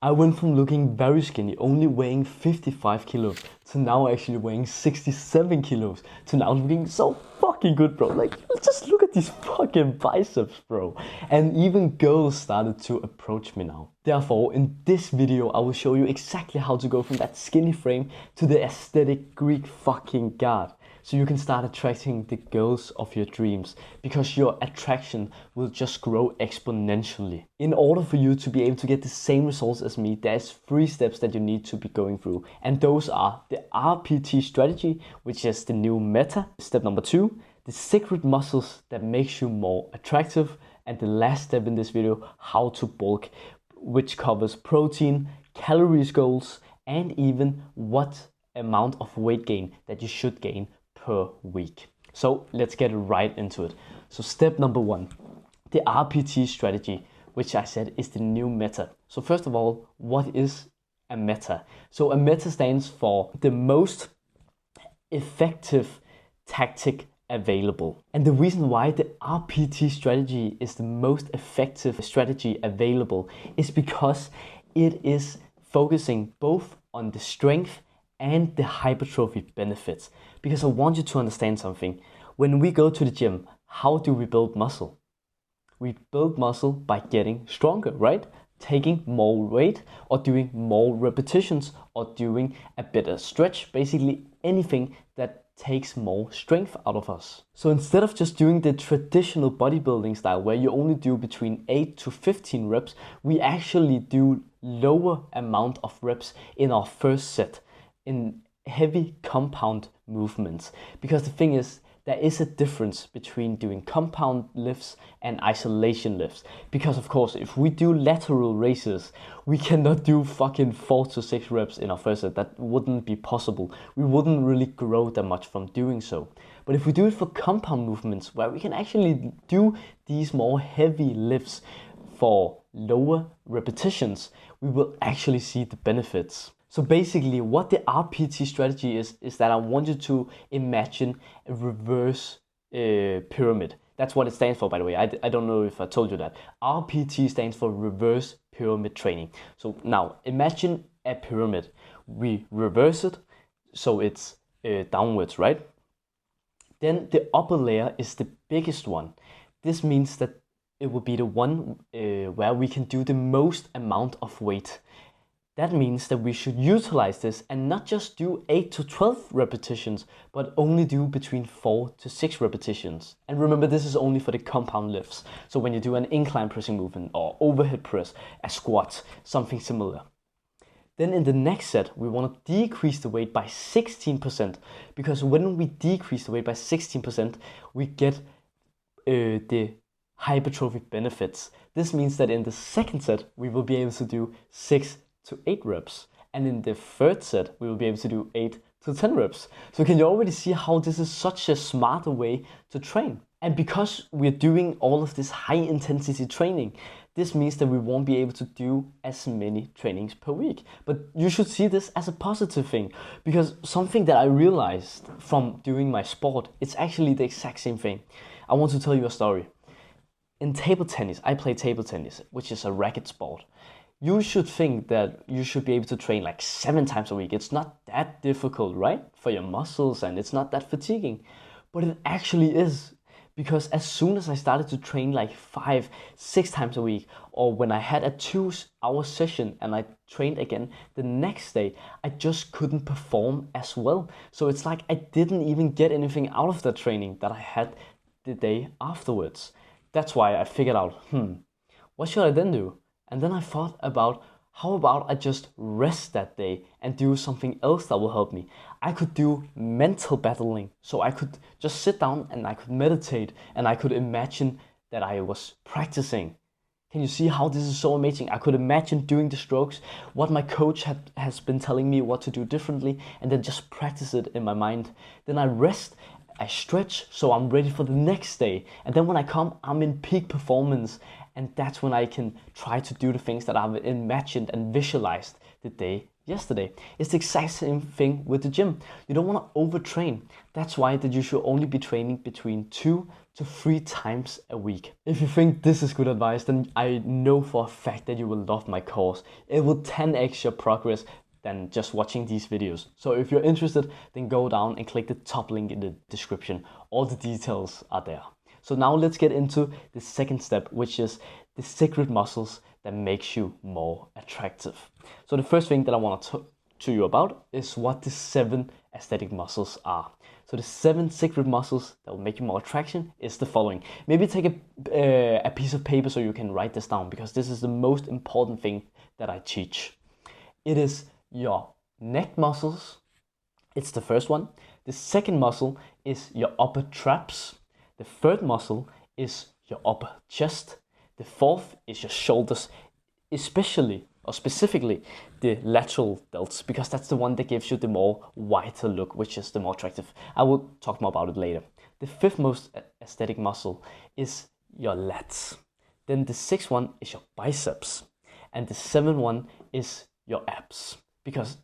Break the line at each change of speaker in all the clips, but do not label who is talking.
I went from looking very skinny, only weighing 55 kilos, to now actually weighing 67 kilos, to now looking so fucking good, bro. Like, just look at these fucking biceps, bro. And even girls started to approach me now. Therefore, in this video, I will show you exactly how to go from that skinny frame to the aesthetic Greek fucking god. So you can start attracting the girls of your dreams, because your attraction will just grow exponentially. In order for you to be able to get the same results as me, there's 3 steps that you need to be going through. And those are the RPT strategy, which is the new meta. Step number 2, the secret muscles that makes you more attractive. And the last step in this video, how to bulk, which covers protein, calories goals, and even what amount of weight gain that you should gain per week. So let's get right into it. So step number 1, the RPT strategy, which I said is the new meta. So first of all, what is a meta? So a meta stands for the most effective tactic available. And the reason why the RPT strategy is the most effective strategy available is because it is focusing both on the strength and the hypertrophy benefits. Because I want you to understand something. When we go to the gym, how do we build muscle? We build muscle by getting stronger, right? Taking more weight, or doing more repetitions, or doing a better stretch. Basically anything that takes more strength out of us. So instead of just doing the traditional bodybuilding style where you only do between 8 to 15 reps, we actually do lower amount of reps in our first set, in heavy compound movements. Because the thing is, there is a difference between doing compound lifts and isolation lifts. Because of course, if we do lateral raises, we cannot do fucking 4 to 6 reps in our first set. That wouldn't be possible. We wouldn't really grow that much from doing so. But if we do it for compound movements, where we can actually do these more heavy lifts for lower repetitions, we will actually see the benefits. So basically what the RPT strategy is that I want you to imagine a reverse pyramid. That's what it stands for, by the way. I don't know if I told you that. RPT stands for reverse pyramid training. So now imagine a pyramid. We reverse it so it's downwards, right? Then the upper layer is the biggest one. This means that it will be the one where we can do the most amount of weight. That means that we should utilize this and not just do 8 to 12 repetitions, but only do between 4 to 6 repetitions. And remember, this is only for the compound lifts. So when you do an incline pressing movement or overhead press, a squat, something similar. Then in the next set, we want to decrease the weight by 16%, because when we decrease the weight by 16%, we get the hypertrophy benefits. This means that in the second set, we will be able to do 6 to 8 reps. And in the third set, we will be able to do 8 to 10 reps. So can you already see how this is such a smarter way to train? And because we're doing all of this high intensity training, this means that we won't be able to do as many trainings per week. But you should see this as a positive thing, because something that I realized from doing my sport, it's actually the exact same thing. I want to tell you a story. In table tennis, I play table tennis, which is a racket sport. You should think that you should be able to train like 7 times a week. It's not that difficult, right? For your muscles, and it's not that fatiguing. But it actually is. Because as soon as I started to train like 5, 6 times a week, or when I had a 2-hour session and I trained again the next day, I just couldn't perform as well. So it's like I didn't even get anything out of that training that I had the day afterwards. That's why I figured out, what should I then do? And then I thought about, how about I just rest that day and do something else that will help me? I could do mental battling. So I could just sit down and I could meditate, and I could imagine that I was practicing. Can you see how this is so amazing? I could imagine doing the strokes, what my coach has been telling me what to do differently, and then just practice it in my mind. Then I rest, I stretch, so I'm ready for the next day. And then when I come, I'm in peak performance. And that's when I can try to do the things that I've imagined and visualized the day yesterday. It's the exact same thing with the gym. You don't want to overtrain. That's why that you should only be training between 2 to 3 times a week. If you think this is good advice, then I know for a fact that you will love my course. It will 10x your progress than just watching these videos. So if you're interested, then go down and click the top link in the description. All the details are there. So now let's get into the second step, which is the secret muscles that makes you more attractive. So the first thing that I want to talk to you about is what the 7 aesthetic muscles are. So the 7 secret muscles that will make you more attraction is the following. Maybe take a piece of paper so you can write this down, because this is the most important thing that I teach. It is your neck muscles. It's the first one. The second muscle is your upper traps. The third muscle is your upper chest. The fourth is your shoulders, especially or specifically the lateral delts, because that's the one that gives you the more wider look, which is the more attractive. I will talk more about it later. The fifth most aesthetic muscle is your lats. Then the sixth one is your biceps. And the seventh one is your abs. Because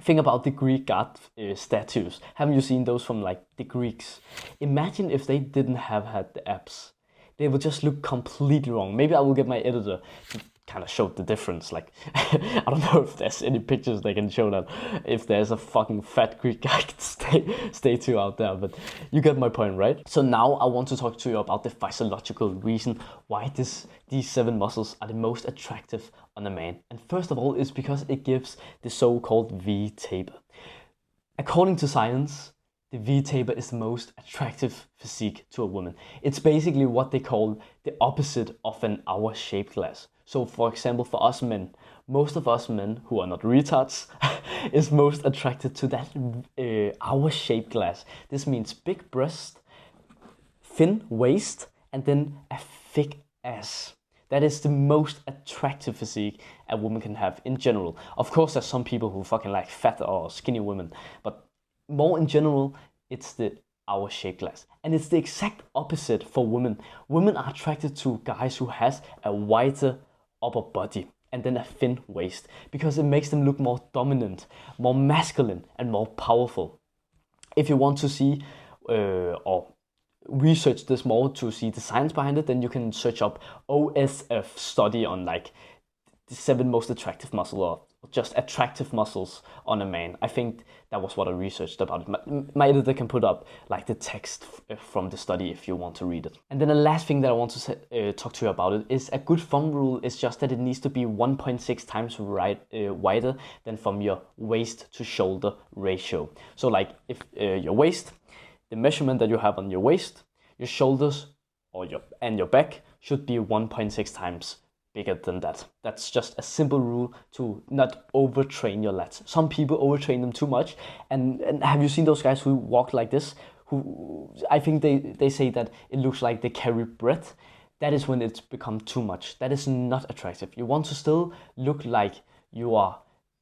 think about the Greek god statues. Haven't you seen those from like the Greeks? Imagine if they didn't have had the abs. They would just look completely wrong. Maybe I will get my editor to kind of show the difference. Like, I don't know if there's any pictures they can show that, if there's a fucking fat Greek guy statue out there, but you get my point, right? So now I want to talk to you about the physiological reason why these 7 muscles are the most attractive on a man. And first of all, it's because it gives the so-called V-taper. According to science, the V-taper is the most attractive physique to a woman. It's basically what they call the opposite of an hour-shaped glass. So for example, for us men, most of us men who are not retards is most attracted to that hour-shaped glass. This means big breast, thin waist, and then a thick ass. That is the most attractive physique a woman can have in general. Of course, there's some people who fucking like fat or skinny women, but more in general, it's the hour-shaped glass. And it's the exact opposite for women. Women are attracted to guys who has a wider upper body and then a thin waist, because it makes them look more dominant, more masculine, and more powerful. If you want to see or research this more to see the science behind it, then you can search up OSF study on like the 7 most attractive muscles, or just attractive muscles on a man. I think that was what I researched about it. My editor can put up like the text from the study if you want to read it. And then the last thing that I want to talk to you about it is a good thumb rule is just that it needs to be 1.6 times wider than from your waist to shoulder ratio. So like if your waist, the measurement that you have on your waist, your shoulders or your back should be 1.6 times bigger than that. That's just a simple rule to not overtrain your lats. Some people overtrain them too much, and have you seen those guys who walk like this? Who I think they say that it looks like they carry breath. That is when it's become too much. That is not attractive. You want to still look like you are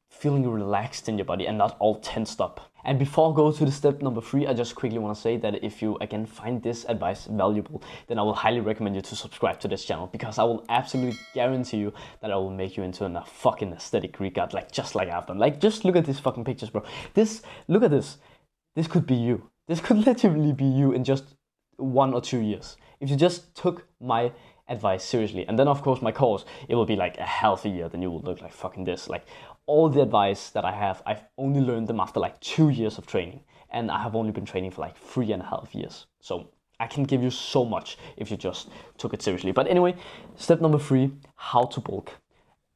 feeling relaxed in your body and not all tensed up. And before I go to the step number 3, I just quickly want to say that if you again find this advice valuable, then I will highly recommend you to subscribe to this channel, because I will absolutely guarantee you that I will make you into a fucking aesthetic Greek god, like just like I've done. Like, just look at these fucking pictures, bro. Look at this. This could be you. This could literally be you in just 1 or 2 years if you just took my advice seriously. And then of course my course, it will be like a healthy year, then you will look like fucking this. Like, all the advice that I have, I've only learned them after like 2 years of training, and I have only been training for like 3.5 years. So I can give you so much if you just took it seriously. But anyway, step number 3, how to bulk.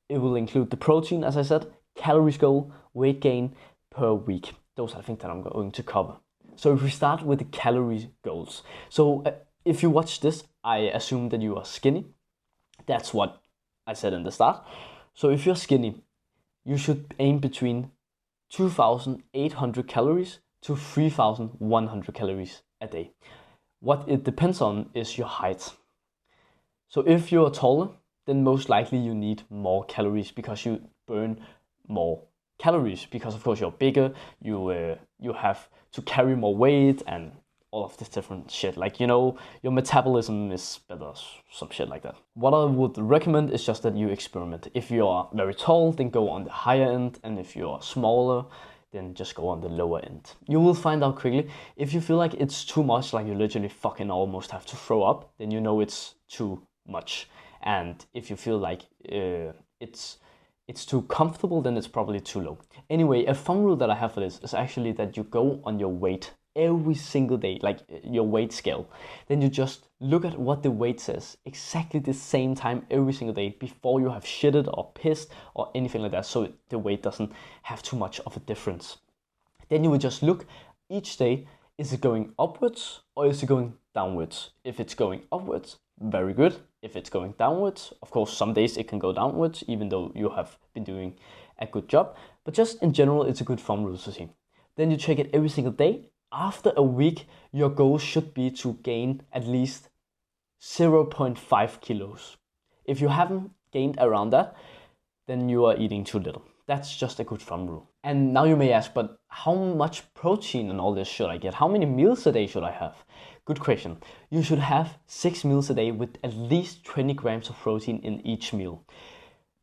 It will include the protein, as I said, calories goal, weight gain per week. Those are the things that I'm going to cover. So if we start with the calorie goals. So if you watch this, I assume that you are skinny. That's what I said in the start. So if you're skinny, you should aim between 2,800 calories to 3,100 calories a day. What it depends on is your height. So if you're taller, then most likely you need more calories, because you burn more calories, because of course you're bigger, you have to carry more weight and all of this different shit. Like, you know, your metabolism is better, some shit like that. What I would recommend is just that you experiment. If you are very tall, then go on the higher end, and if you are smaller, then just go on the lower end. You will find out quickly. If you feel like it's too much, like you literally fucking almost have to throw up, then you know it's too much. And if you feel like it's too comfortable, then it's probably too low. Anyway, a fun rule that I have for this is actually that you go on your weight every single day, like your weight scale. Then you just look at what the weight says exactly the same time every single day before you have shitted or pissed or anything like that, so the weight doesn't have too much of a difference. Then you will just look each day, is it going upwards or is it going downwards? If it's going upwards, very good. If it's going downwards, of course, some days it can go downwards, even though you have been doing a good job. But just in general, it's a good fun rule to see. Then you check it every single day. After a week, your goal should be to gain at least 0.5 kilos. If you haven't gained around that, then you are eating too little. That's just a good fun rule. And now you may ask, but how much protein and all this should I get? How many meals a day should I have? Good question. You should have 6 meals a day with at least 20 grams of protein in each meal.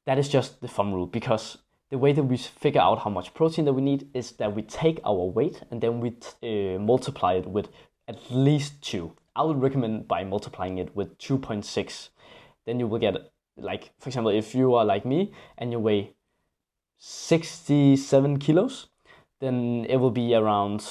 That is just the fun rule, because the way that we figure out how much protein that we need is that we take our weight and then we multiply it with at least 2. I would recommend by multiplying it with 2.6. Then you will get, like, for example, if you are like me and you weigh 67 kilos, then it will be around,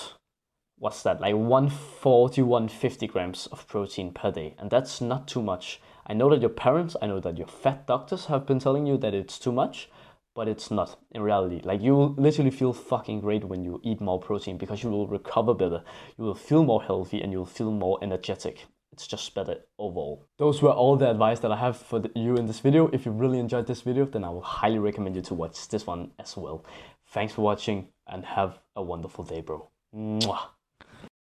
what's that, like 140, 150 grams of protein per day. And that's not too much. I know that your parents, I know that your fat doctors have been telling you that it's too much, but it's not in reality. Like, you will literally feel fucking great when you eat more protein, because you will recover better, you will feel more healthy, and you'll feel more energetic. It's just better overall. Those were all the advice that I have for you in this video. If you really enjoyed this video, then I will highly recommend you to watch this one as well. Thanks for watching and have a wonderful day, bro. Mwah.